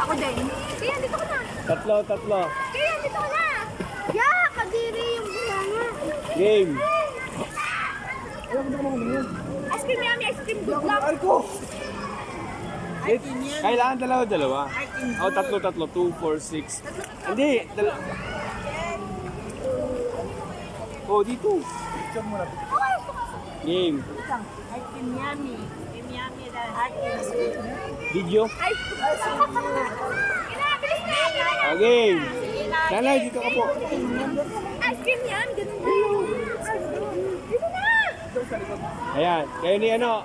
Ako din. Kaya dito ko na. Tatlo. Kaya dito ko na. Yeah, kadiri yung bulanga. Game. Ice cream yummy, ice cream good luck. Kailangan dalawa. Oh, tatlo. 2, 4, 6. Hindi. Oh, dito. Game. Ice cream yummy. Ice cream yummy dahil ice cream. Video. Ay, inabilis na yan. Oh, game. Nanay, dito ka po. Ice cream yan, ganun tayo. Dito na. Ayan. Kayo ni ano.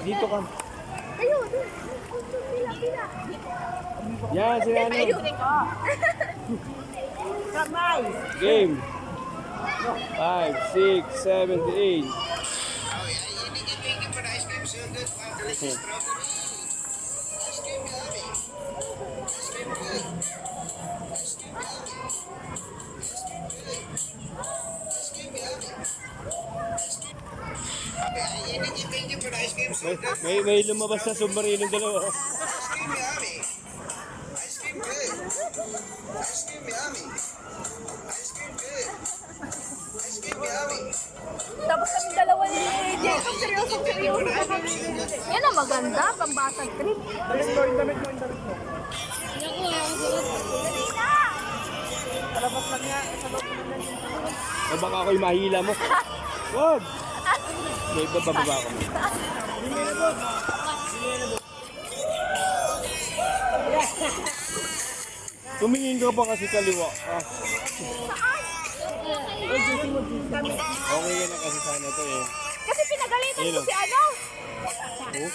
Dito ka. Kayo, pila. Yan, si nanay. Kamay. Game. 5, 6, 7, 8. May lumabas na submarino dalawa. Tapos kami dalawa ni Jacob, seryoso. Yan ang maganda, pambasag trip. O baka ako'y mahila mo. Wag! May bababa ko mo. Tumingin ka pa kasi kaliwa. Okay ka na kasi sana to eh. Kasi pinagalitan Ayun ko o. si ano. Oh?